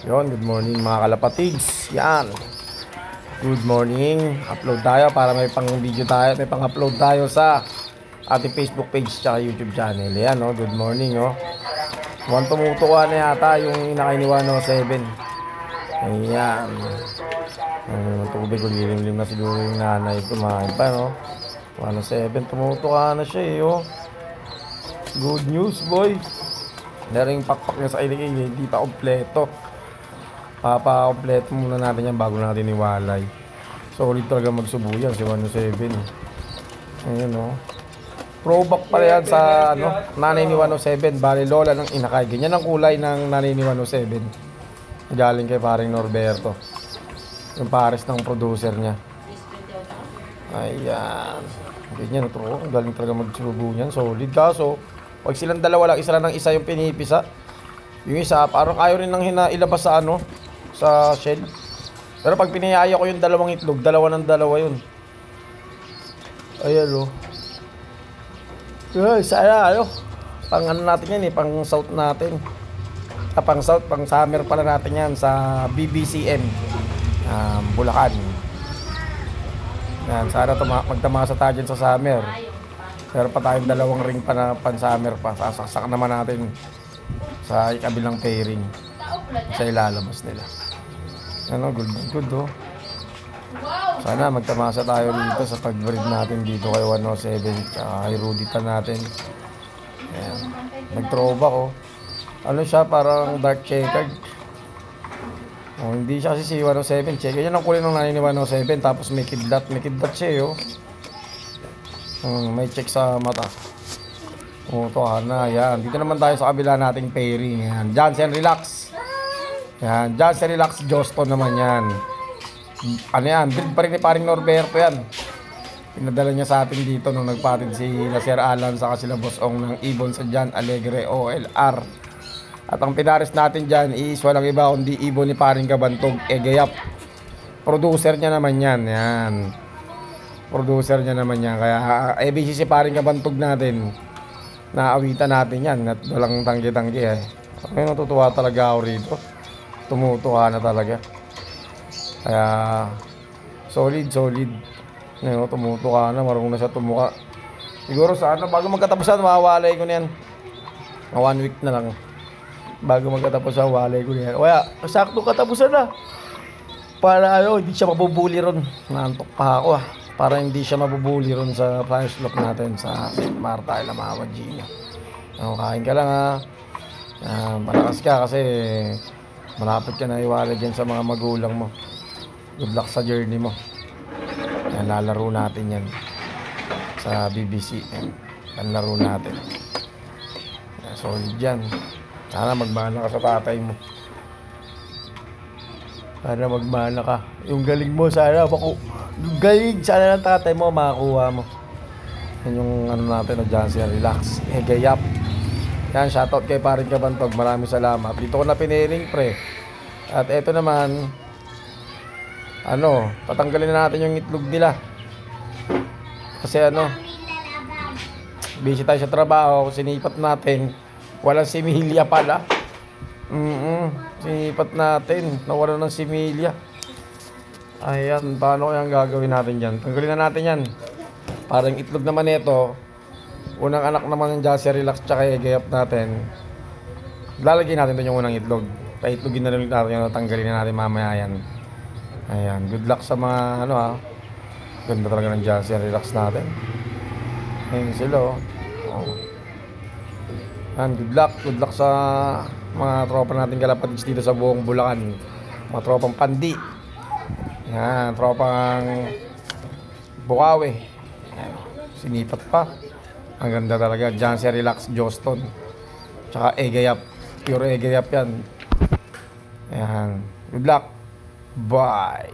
Yon, good morning mga kalapatids. Yan. Good morning. Upload tayo para may pang video tayo, may pang upload tayo sa ating Facebook page at YouTube channel. Yan, oh, good morning, oh. Mukhang tumutuwa na yata yung inakay ni 107. Ayan. Ang tubig, ulilim-lim na siguro yung nanay. Kumain pa, no? 107, tumutuwa na siya, eh, oh. Good news, boy. Meron yung pakpak niya sa iligay, hindi pa kompleto. Papa-kompleto muna natin yan bago natin iwalay. Solid talaga magsubo yan si 107. Ayun, no? Throwback pala yan sa nanay ni 107. Bali, lola ng inakay. Ganyan ang kulay ng nanay ni 107. Galing kay paring Norberto. Yung pares ng producer niya. Ayan. Ganyan, ito. Galing talaga magsubo yan. Solid. Kaso, pag silang dalawa lang, isa lang ng isa yung pinipisa. Yung isa, parang ayaw rin nang ilabas sa sa shell. Pero pag pinayaya ko yung dalawang itlog, dalawa ng dalawa yun. Ayan, oh. Sana, pang natin yan, pang south natin. Pang south, pang summer pala natin yan sa BBCM. Bulacan. Yan, sana magtamasa tayo dyan sa summer. Pero pa tayong dalawang ring pa na pan-summer pa. Sasaksak naman natin sa kabilang pairing. Sa ilalabas nila. Good, oh. Sana magtamasa tayo dito sa pag-breed natin dito kay 107 kay Ruditan natin. Ayan. Nag-throwback, oh. Ano siya, parang dark checkered. Oh, hindi siya kasi si 107 checker. Yan ang kulay ng nanay ni 107. Tapos may kidlat siya, oh. May check sa mata. Oh, to na. Yan. Dito naman tayo sa kabila nating pairing. Yan. Jansen Relax. Yan. Jansen Relax Joston naman yan. Ano yan? Breed pa rin ni paring Norberto yan. Pinadala niya sa atin dito nung nagpatid si Sir Alan sa sila Boss Ong ng Ibon sa Jan Alegre OLR. At ang pinares natin dyan is walang iba kundi Ibon ni paring Kabantog Egayap. Producer niya naman yan. Yan. Producer niya naman yan. Kaya ABC si paring Kabantog natin. Naawitan natin yan at walang tanggi-tanggi, eh. Ay, natutuwa talaga ako rito. Tumutuwa na talaga. Kaya solid. Ngayon, tumutuwa na. Marunong na siya tumuka. Siguro sana bago magkatapusan, mawawalay ko na yan. 1 week na lang. Bago magkatapusan, mawawalay ko na yan. Kaya, sakto katapusan na. Para hindi siya mabubuli ron. Naantok pa ako, ah. Para hindi siya mabubuli ron sa fire slope natin sa St. Marta, Ilamawa, Gina. Kain ka lang, ha. Malakas ka kasi malapit ka na iwalay dyan sa mga magulang mo. Good luck sa journey mo. Yan, lalaro natin yan sa BBC. Yan, laro natin. Yan, solid yan. Sana magmana ka sa tatay mo. Sana magmana ka. Yung galing mo, sana yung galing, sana ng tatay mo, makakuha mo. Yan yung natin, Jansen Relax. Gayap. Yan, shoutout kay paring Kabantog. Maraming salamat. Dito ko na piniring, pre. At eto naman, tatanggalin na natin yung itlog nila. Kasi busy tayo sa trabaho. Sinipat natin. Walang similya pala. Sinipat natin. Nawala ng similya. Ayan, paano kaya ang gagawin natin dyan? Tanggalin na natin yan. Parang itlog naman ito. Unang anak naman ng Jansen Relax tsaka Egayap natin. Lalagyan natin ito yung unang itlog. Paitlogin na rin natin yan. Tanggalin na natin mamaya yan. Ayan, good luck sa mga ganda talaga ng Jansen Relax natin. Ayan sila, oh. Ayan, good luck sa mga tropa natin kalapatids dito sa buong Bulacan. Mga tropang Pandi. Ayan, tropang Bukawi. Ayan, sinipat pa. Ang ganda talaga, Jansen Relax Joston. Tsaka Egayap. Pure Egayap yan. Ayan, good luck. Bye.